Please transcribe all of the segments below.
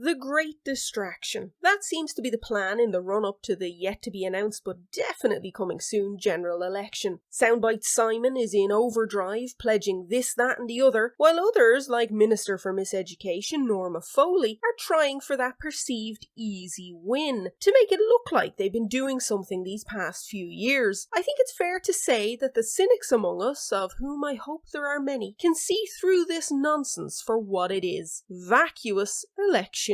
The Great Distraction. That seems to be the plan in the run-up to the yet-to-be-announced but definitely coming soon general election. Soundbite Simon is in overdrive, pledging this, that and the other, while others, like Minister for Miseducation Norma Foley, are trying for that perceived easy win, to make it look like they've been doing something these past few years. I think it's fair to say that the cynics among us, of whom I hope there are many, can see through this nonsense for what it is: vacuous electioneering.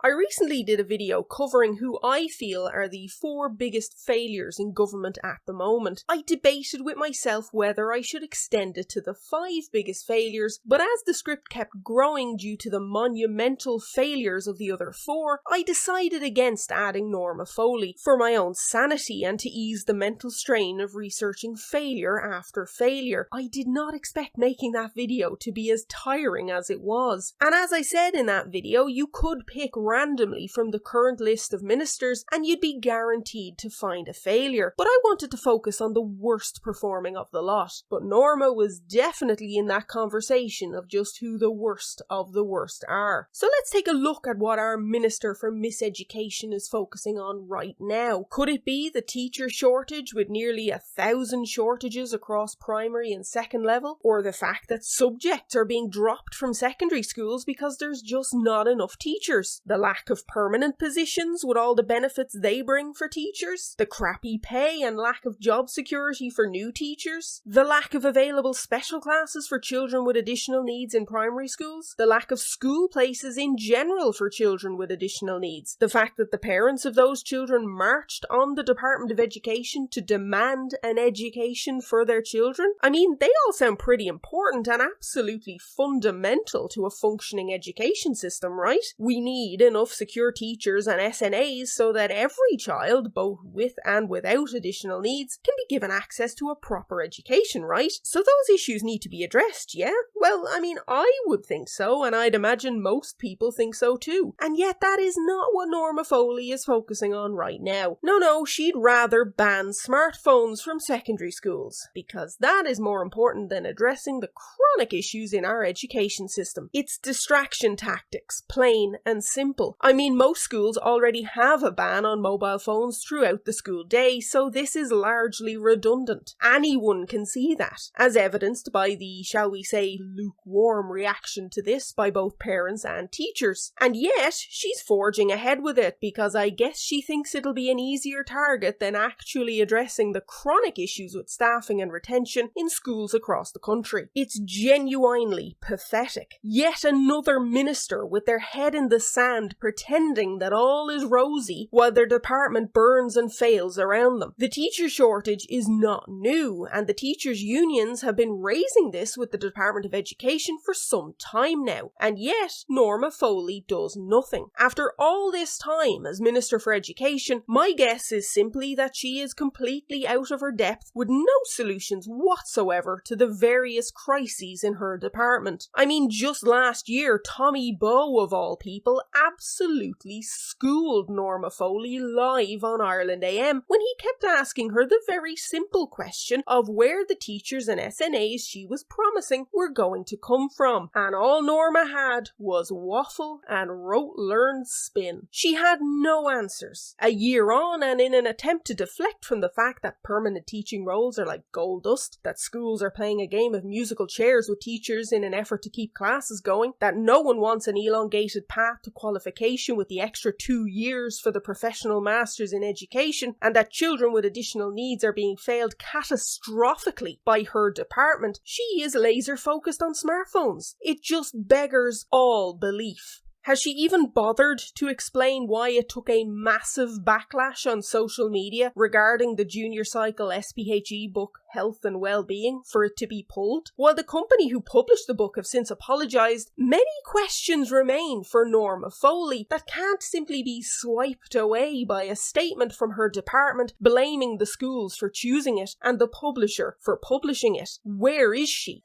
I recently did a video covering who I feel are the 4 biggest failures in government at the moment. I debated with myself whether I should extend it to the 5 biggest failures, but as the script kept growing due to the monumental failures of the other 4, I decided against adding Norma Foley, for my own sanity and to ease the mental strain of researching failure after failure. I did not expect making that video to be as tiring as it was. And as I said in that video, you could pick randomly from the current list of ministers and you'd be guaranteed to find a failure. But I wanted to focus on the worst performing of the lot. But Norma was definitely in that conversation of just who the worst of the worst are. So let's take a look at what our Minister for Miseducation is focusing on right now. Could it be the teacher shortage with nearly 1,000 shortages across primary and second level? Or the fact that subjects are being dropped from secondary schools because there's just not enough teachers? The lack of permanent positions with all the benefits they bring for teachers? The crappy pay and lack of job security for new teachers? The lack of available special classes for children with additional needs in primary schools? The lack of school places in general for children with additional needs? The fact that the parents of those children marched on the Department of Education to demand an education for their children? I mean, they all sound pretty important and absolutely fundamental to a functioning education system, right? We need enough secure teachers and SNAs so that every child, both with and without additional needs, can be given access to a proper education, right? So those issues need to be addressed, yeah? Well, I mean, I would think so, and I'd imagine most people think so too. And yet that is not what Norma Foley is focusing on right now. No, she'd rather ban smartphones from secondary schools, because that is more important than addressing the chronic issues in our education system. It's distraction tactics, plain and simple. I mean, most schools already have a ban on mobile phones throughout the school day, so this is largely redundant. Anyone can see that, as evidenced by the, shall we say, lukewarm reaction to this by both parents and teachers. And yet, she's forging ahead with it because I guess she thinks it'll be an easier target than actually addressing the chronic issues with staffing and retention in schools across the country. It's genuinely pathetic. Yet another minister with their head in the sand pretending that all is rosy while their department burns and fails around them. The teacher shortage is not new, and the teachers' unions have been raising this with the Department of Education for some time now, and yet Norma Foley does nothing. After all this time as Minister for Education, my guess is simply that she is completely out of her depth with no solutions whatsoever to the various crises in her department. I mean, just last year, Tommy Bowe, of all people, absolutely schooled Norma Foley live on Ireland AM when he kept asking her the very simple question of where the teachers and SNAs she was promising were going to come from. And all Norma had was waffle and rote-learned spin. She had no answers. A year on, and in an attempt to deflect from the fact that permanent teaching roles are like gold dust, that schools are playing a game of musical chairs with teachers in an effort to keep classes going, that no one wants an elongated path to qualification with the extra 2 years for the professional masters in education, and that children with additional needs are being failed catastrophically by her department, she is laser focused on smartphones. It just beggars all belief. Has she even bothered to explain why it took a massive backlash on social media regarding the junior cycle SPHE book Health and Wellbeing for it to be pulled? While the company who published the book have since apologised, many questions remain for Norma Foley that can't simply be swiped away by a statement from her department blaming the schools for choosing it and the publisher for publishing it. Where is she?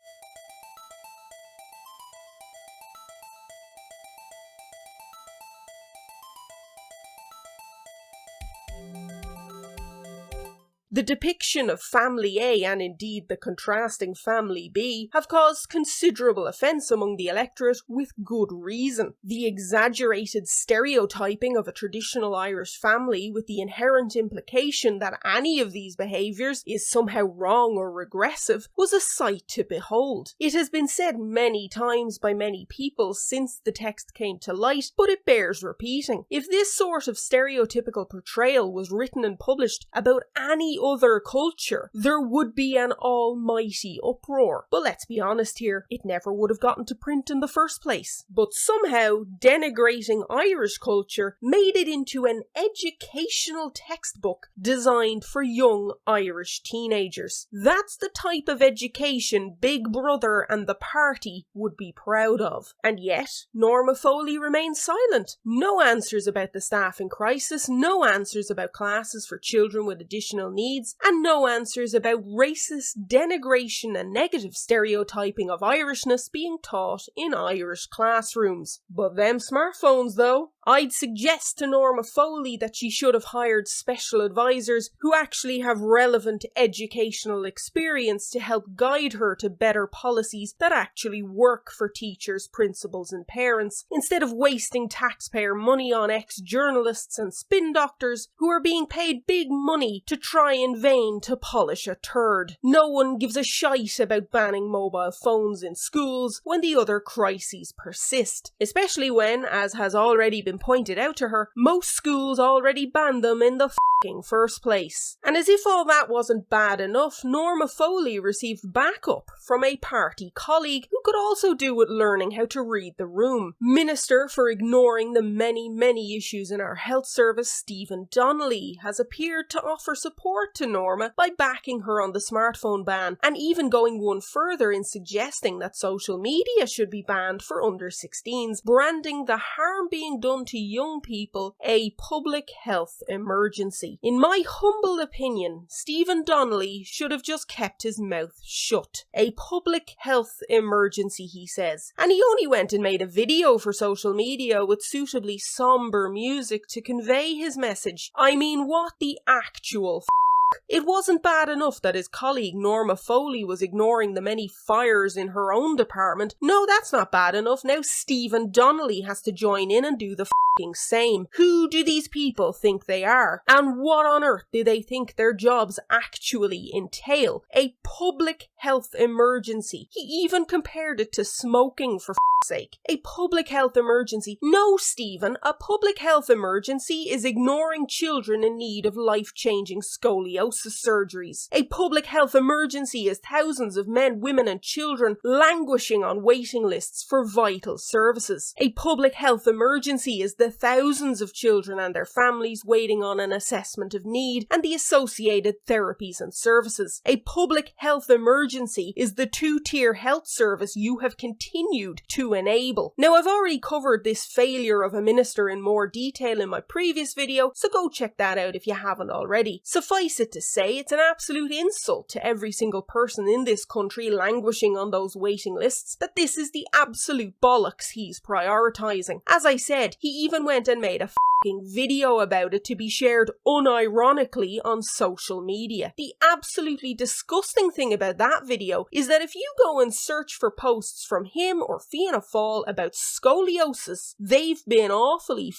The depiction of Family A and indeed the contrasting Family B have caused considerable offence among the electorate with good reason. The exaggerated stereotyping of a traditional Irish family with the inherent implication that any of these behaviours is somehow wrong or regressive was a sight to behold. It has been said many times by many people since the text came to light, but it bears repeating. If this sort of stereotypical portrayal was written and published about any other culture, there would be an almighty uproar. But let's be honest here, it never would have gotten to print in the first place. But somehow, denigrating Irish culture made it into an educational textbook designed for young Irish teenagers. That's the type of education Big Brother and the party would be proud of. And yet, Norma Foley remains silent. No answers about the staff in crisis, no answers about classes for children with additional needs, and no answers about racist denigration and negative stereotyping of Irishness being taught in Irish classrooms. But them smartphones though, I'd suggest to Norma Foley that she should have hired special advisors who actually have relevant educational experience to help guide her to better policies that actually work for teachers, principals and parents, instead of wasting taxpayer money on ex-journalists and spin doctors who are being paid big money to try in vain to polish a turd. No one gives a shite about banning mobile phones in schools when the other crises persist, especially when, as has already been pointed out to her, most schools already banned them in the first place. And as if all that wasn't bad enough, Norma Foley received backup from a party colleague who could also do with learning how to read the room. Minister for ignoring the many issues in our health service, Stephen Donnelly, has appeared to offer support to Norma by backing her on the smartphone ban, and even going one further in suggesting that social media should be banned for under 16s, branding the harm being done to young people a public health emergency. In my humble opinion, Stephen Donnelly should have just kept his mouth shut. A public health emergency, he says. And he only went and made a video for social media with suitably somber music to convey his message. I mean, what the actual It wasn't bad enough that his colleague Norma Foley was ignoring the many fires in her own department. No, that's not bad enough. Now Stephen Donnelly has to join in and do the same. Who do these people think they are? And what on earth do they think their jobs actually entail? A public health emergency. He even compared it to smoking, for sake. A public health emergency. No, Stephen, a public health emergency is ignoring children in need of life-changing scoliosis surgeries. A public health emergency is thousands of men, women and children languishing on waiting lists for vital services. A public health emergency is the thousands of children and their families waiting on an assessment of need and the associated therapies and services. A public health emergency is the two-tier health service you have continued to enable. Now, I've already covered this failure of a minister in more detail in my previous video, so go check that out if you haven't already. Suffice it to say, it's an absolute insult to every single person in this country languishing on those waiting lists that this is the absolute bollocks he's prioritising. As I said, he even went and made a video about it to be shared unironically on social media. The absolutely disgusting thing about that video is that if you go and search for posts from him or Fianna Fáil about scoliosis, they've been awfully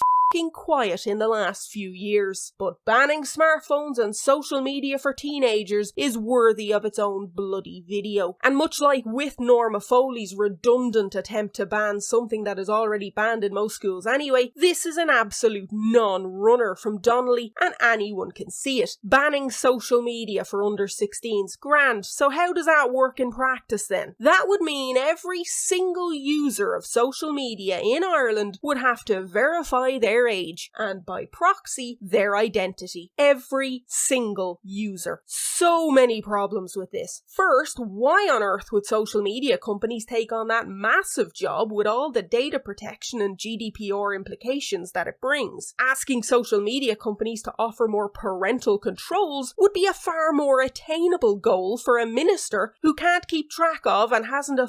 quiet in the last few years. But banning smartphones and social media for teenagers is worthy of its own bloody video. And much like with Norma Foley's redundant attempt to ban something that is already banned in most schools anyway, this is an absolute non-runner from Donnelly, and anyone can see it. Banning social media for under 16s, grand. So how does that work in practice then? That would mean every single user of social media in Ireland would have to verify their age, and by proxy, their identity. Every single user. So many problems with this. First, why on earth would social media companies take on that massive job with all the data protection and GDPR implications that it brings? Asking social media companies to offer more parental controls would be a far more attainable goal for a minister who can't keep track of and hasn't a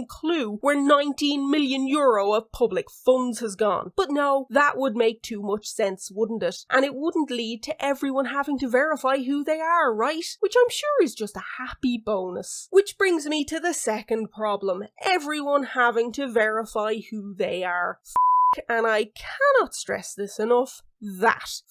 clue where €19 million of public funds has gone. But no, that would make too much sense, wouldn't it? And it wouldn't lead to everyone having to verify who they are, right? Which I'm sure is just a happy bonus. Which brings me to the second problem. Everyone having to verify who they are. And I cannot stress this enough, that.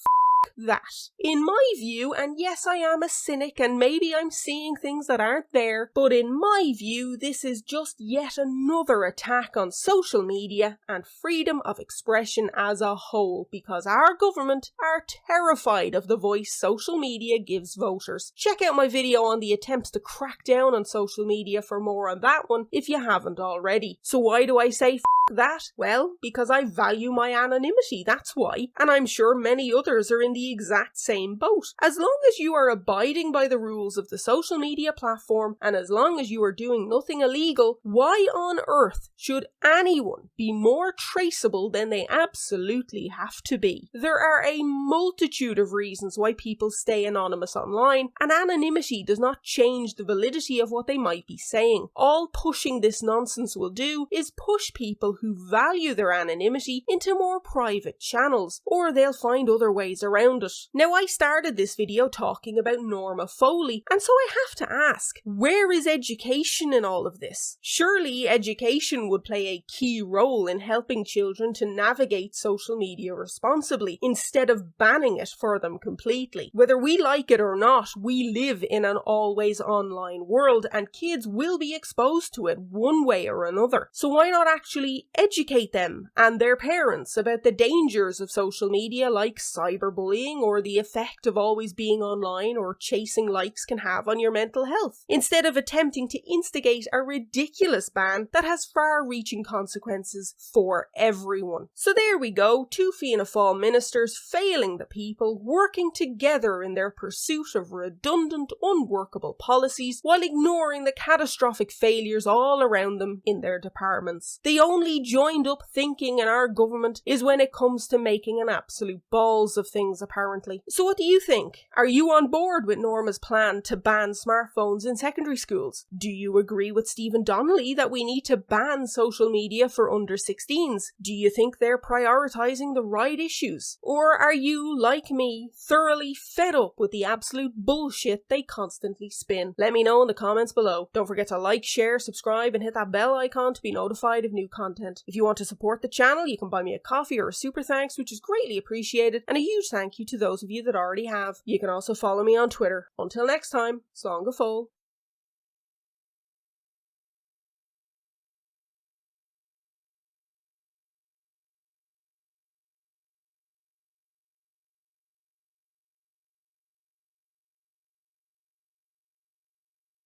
In my view, and yes, I am a cynic and maybe I'm seeing things that aren't there, but in my view, this is just yet another attack on social media and freedom of expression as a whole, because our government are terrified of the voice social media gives voters. Check out my video on the attempts to crack down on social media for more on that one if you haven't already. So why do I say that? Well, because I value my anonymity, that's why. And I'm sure many others are in the exact same boat. As long as you are abiding by the rules of the social media platform, and as long as you are doing nothing illegal, why on earth should anyone be more traceable than they absolutely have to be? There are a multitude of reasons why people stay anonymous online, and anonymity does not change the validity of what they might be saying. All pushing this nonsense will do is push people who value their anonymity into more private channels, or they'll find other ways around it. Now, I started this video talking about Norma Foley, and so I have to ask, where is education in all of this? Surely education would play a key role in helping children to navigate social media responsibly, instead of banning it for them completely. Whether we like it or not, we live in an always online world, and kids will be exposed to it one way or another. So why not actually educate them and their parents about the dangers of social media, like cyberbullying or the effect of always being online or chasing likes can have on your mental health, instead of attempting to instigate a ridiculous ban that has far-reaching consequences for everyone. So there we go, two Fianna Fáil ministers failing the people, working together in their pursuit of redundant, unworkable policies while ignoring the catastrophic failures all around them in their departments. The only joined up thinking in our government is when it comes to making an absolute balls of things, apparently. So what do you think? Are you on board with Norma's plan to ban smartphones in secondary schools? Do you agree with Stephen Donnelly that we need to ban social media for under 16s? Do you think they're prioritising the right issues? Or are you, like me, thoroughly fed up with the absolute bullshit they constantly spin? Let me know in the comments below. Don't forget to like, share, subscribe and hit that bell icon to be notified of new content. If you want to support the channel, you can buy me a coffee or a super thanks, which is greatly appreciated, and a huge thank you to those of you that already have. You can also follow me on Twitter. Until next time, slán go fóill.